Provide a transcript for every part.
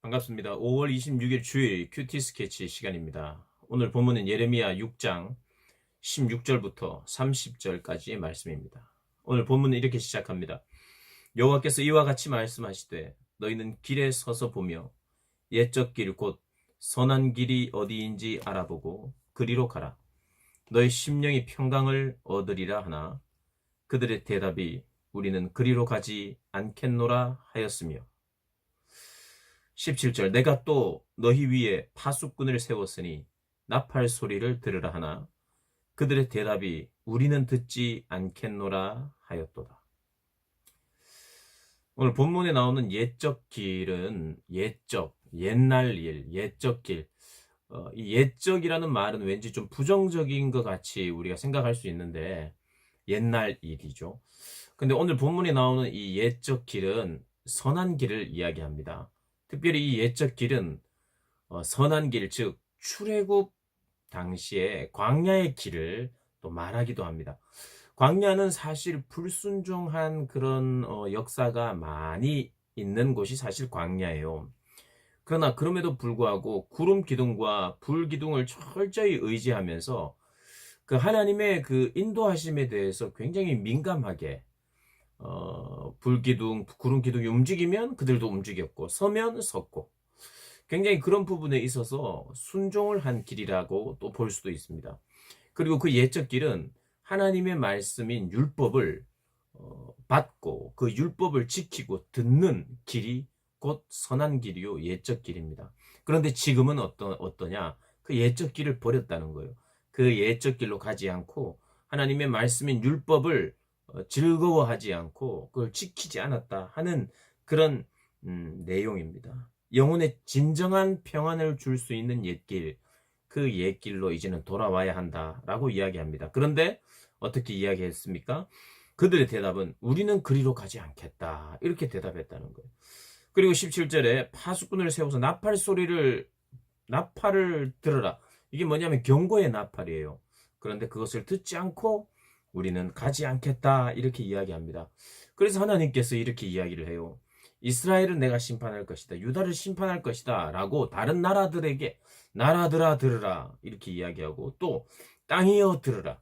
반갑습니다. 5월 26일 주일 큐티 스케치 시간입니다. 오늘 본문은 예레미야 6장 16절부터 30절까지의 말씀입니다. 오늘 본문은 이렇게 시작합니다. 여호와께서 이와 같이 말씀하시되 너희는 길에 서서 보며 옛적 길 곧 선한 길이 어디인지 알아보고 그리로 가라. 너희 심령이 평강을 얻으리라 하나 그들의 대답이 우리는 그리로 가지 않겠노라 하였으며 17절 내가 또 너희 위에 파수꾼을 세웠으니 나팔 소리를 들으라 하나 그들의 대답이 우리는 듣지 않겠노라 하였도다. 오늘 본문에 나오는 옛적 길은 옛날 일, 옛적 길. 이 옛적이라는 말은 왠지 좀 부정적인 것 같이 우리가 생각할 수 있는데 옛날 일이죠. 근데 오늘 본문에 나오는 이 옛적 길은 선한 길을 이야기합니다. 특별히 이 옛적 길은 선한 길, 즉 출애굽 당시에 광야의 길을 또 말하기도 합니다. 광야는 사실 불순종한 그런 역사가 많이 있는 곳이 사실 광야예요. 그러나 그럼에도 불구하고 구름 기둥과 불 기둥을 철저히 의지하면서 그 하나님의 그 인도하심에 대해서 굉장히 민감하게 불기둥, 구름 기둥이 움직이면 그들도 움직였고 서면 섰고 굉장히 그런 부분에 있어서 순종을 한 길이라고 또 볼 수도 있습니다. 그리고 그 옛적 길은 하나님의 말씀인 율법을 받고 그 율법을 지키고 듣는 길이 곧 선한 길이요 옛적 길입니다. 그런데 지금은 어떠냐? 그 옛적 길을 버렸다는 거예요. 그 옛적 길로 가지 않고 하나님의 말씀인 율법을 즐거워하지 않고 그걸 지키지 않았다 하는 그런 내용입니다. 영혼의 진정한 평안을 줄 수 있는 옛길, 그 옛길로 이제는 돌아와야 한다라고 이야기합니다. 그런데 어떻게 이야기했습니까? 그들의 대답은 우리는 그리로 가지 않겠다 이렇게 대답했다는 거예요. 그리고 17절에 파수꾼을 세워서 나팔을 들어라. 이게 뭐냐면 경고의 나팔이에요. 그런데 그것을 듣지 않고 우리는 가지 않겠다 이렇게 이야기합니다. 그래서 하나님께서 이렇게 이야기를 해요. 이스라엘은 내가 심판할 것이다. 유다를 심판할 것이다. 라고 다른 나라들에게 나라들아 들으라 이렇게 이야기하고 또 땅이여 들으라.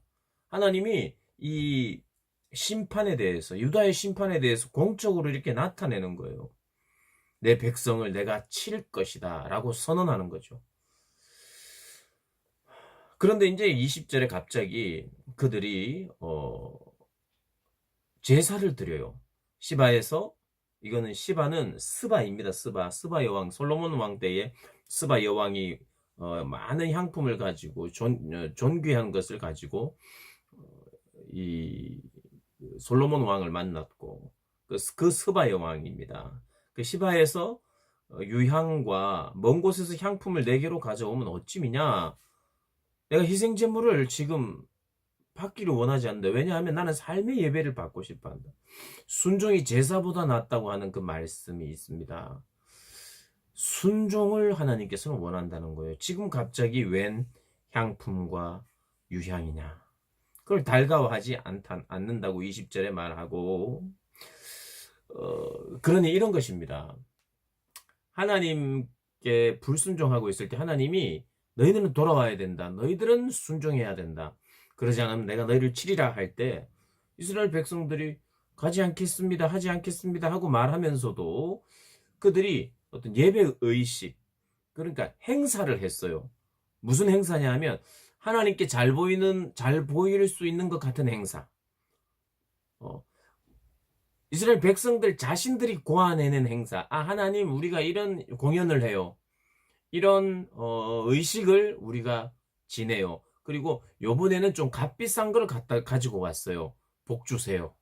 하나님이 이 심판에 대해서 유다의 심판에 대해서 공적으로 이렇게 나타내는 거예요. 내 백성을 내가 칠 것이다 라고 선언하는 거죠. 그런데 이제 20절에 갑자기 그들이 제사를 드려요. 시바에서 이거는 시바는 스바입니다. 스바 여왕 솔로몬 왕 때에 스바 여왕이 많은 향품을 가지고 존귀한 것을 가지고 이 솔로몬 왕을 만났고 그 스바 여왕입니다. 그 시바에서 유향과 먼 곳에서 향품을 4개로 가져오면 어찌미냐? 내가 희생 제물을 지금 받기를 원하지 않는다. 왜냐하면 나는 삶의 예배를 받고 싶어 한다. 순종이 제사보다 낫다고 하는 그 말씀이 있습니다. 순종을 하나님께서는 원한다는 거예요. 지금 갑자기 웬 향품과 유향이냐? 그걸 달가워하지 않는다고 20절에 말하고 그러니 이런 것입니다. 하나님께 불순종하고 있을 때 하나님이 너희들은 돌아와야 된다. 너희들은 순종해야 된다. 그러지 않으면 내가 너희를 치리라 할 때 이스라엘 백성들이 가지 않겠습니다. 하지 않겠습니다. 하고 말하면서도 그들이 어떤 예배 의식 그러니까 행사를 했어요. 무슨 행사냐 하면 하나님께 잘 보일 수 있는 것 같은 행사. 이스라엘 백성들 자신들이 고안해낸 행사. 아, 하나님 우리가 이런 공연을 해요. 이런 의식을 우리가 지내요. 그리고 요번에는 좀 값비싼 걸 가지고 왔어요. 복 주세요.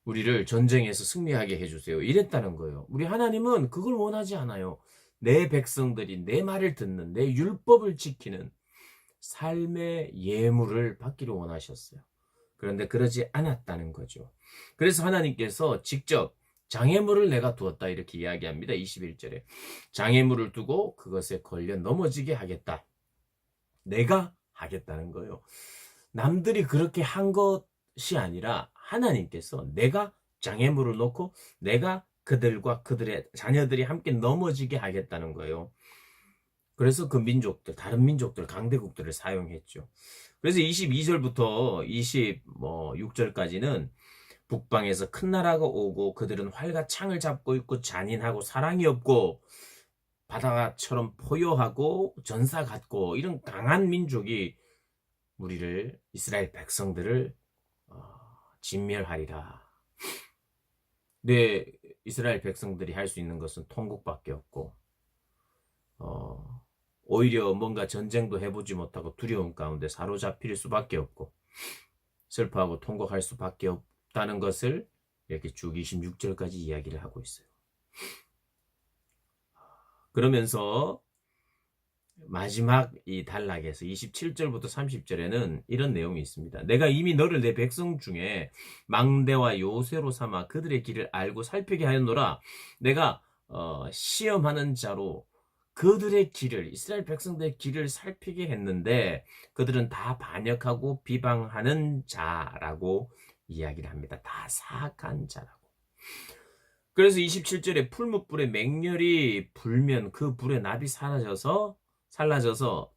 우리를 전쟁에서 승리하게 해주세요. 이랬다는 거예요. 우리 하나님은 그걸 원하지 않아요. 내 백성들이 내 말을 듣는 내 율법을 지키는 삶의 예물을 받기를 원하셨어요. 그런데 그러지 않았다는 거죠. 그래서 하나님께서 직접 장애물을 내가 두었다 이렇게 이야기합니다. 21절에 장애물을 두고 그것에 걸려 넘어지게 하겠다. 내가 하겠다는 거예요. 남들이 그렇게 한 것이 아니라 하나님께서 내가 장애물을 놓고 내가 그들과 그들의 자녀들이 함께 넘어지게 하겠다는 거예요. 그래서 그 민족들, 다른 민족들, 강대국들을 사용했죠. 그래서 22절부터 26절까지는 북방에서 큰 나라가 오고 그들은 활과 창을 잡고 있고 잔인하고 사랑이 없고 바다처럼 포효하고 전사 같고 이런 강한 민족이 우리를 이스라엘 백성들을 진멸하리라. 네, 이스라엘 백성들이 할 수 있는 것은 통곡밖에 없고 오히려 뭔가 전쟁도 해보지 못하고 두려움 가운데 사로잡힐 수밖에 없고 슬퍼하고 통곡할 수밖에 없다는 것을 이렇게 쭉 26절까지 이야기를 하고 있어요. 그러면서 마지막 이 단락에서 27절부터 30절에는 이런 내용이 있습니다. 내가 이미 너를 내 백성 중에 망대와 요새로 삼아 그들의 길을 알고 살피게 하였노라. 내가 시험하는 자로 그들의 길을, 이스라엘 백성들의 길을 살피게 했는데 그들은 다 반역하고 비방하는 자라고 이야기를 합니다. 다 사악한 자라고. 그래서 27절에 풀무불에 맹렬히 불면 그 불에 납이 살라져서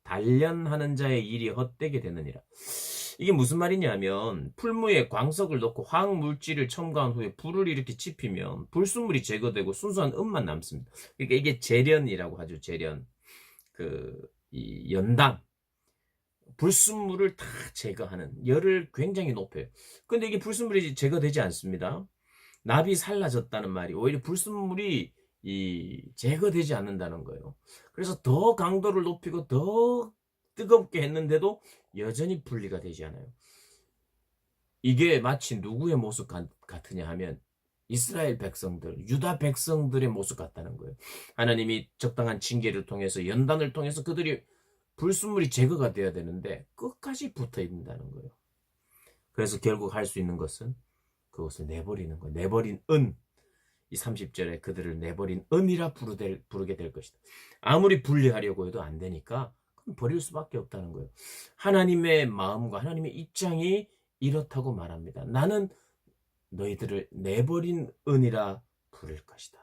단련하는 자의 일이 헛되게 되느니라. 이게 무슨 말이냐면 풀무에 광석을 넣고 화학물질을 첨가한 후에 불을 이렇게 지피면 불순물이 제거되고 순수한 음만 남습니다. 그러니까 이게 재련이라고 하죠. 재련. 이 연단. 불순물을 다 제거하는 열을 굉장히 높여요. 근데 이게 불순물이 제거되지 않습니다. 납이 살라졌다는 말이 오히려 불순물이 제거되지 않는다는 거예요. 그래서 더 강도를 높이고 더 뜨겁게 했는데도 여전히 분리가 되지 않아요. 이게 마치 누구의 모습 같으냐 하면 이스라엘 백성들, 유다 백성들의 모습 같다는 거예요. 하나님이 적당한 징계를 통해서 연단을 통해서 그들이 불순물이 제거가 되어야 되는데 끝까지 붙어 있는다는 거예요. 그래서 결국 할 수 있는 것은 그것을 내버리는 거예요. 내버린 은. 이 30절에 그들을 내버린 은이라 부르게 될 것이다. 아무리 분리하려고 해도 안 되니까 그럼 버릴 수밖에 없다는 거예요. 하나님의 마음과 하나님의 입장이 이렇다고 말합니다. 나는 너희들을 내버린 은이라 부를 것이다.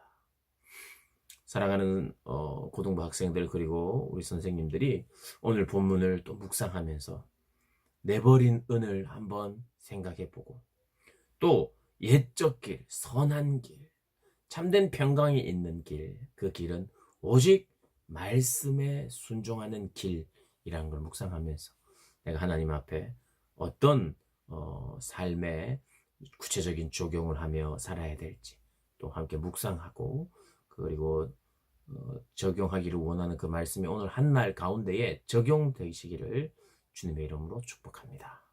사랑하는 고등부 학생들 그리고 우리 선생님들이 오늘 본문을 또 묵상하면서 내버린 은을 한번 생각해보고 또 옛적 길, 선한 길, 참된 평강이 있는 길, 그 길은 오직 말씀에 순종하는 길이라는 걸 묵상하면서 내가 하나님 앞에 어떤 삶의 구체적인 적용을 하며 살아야 될지 또 함께 묵상하고 그리고 적용하기를 원하는 그 말씀이 오늘 한 날 가운데에 적용되시기를 주님의 이름으로 축복합니다.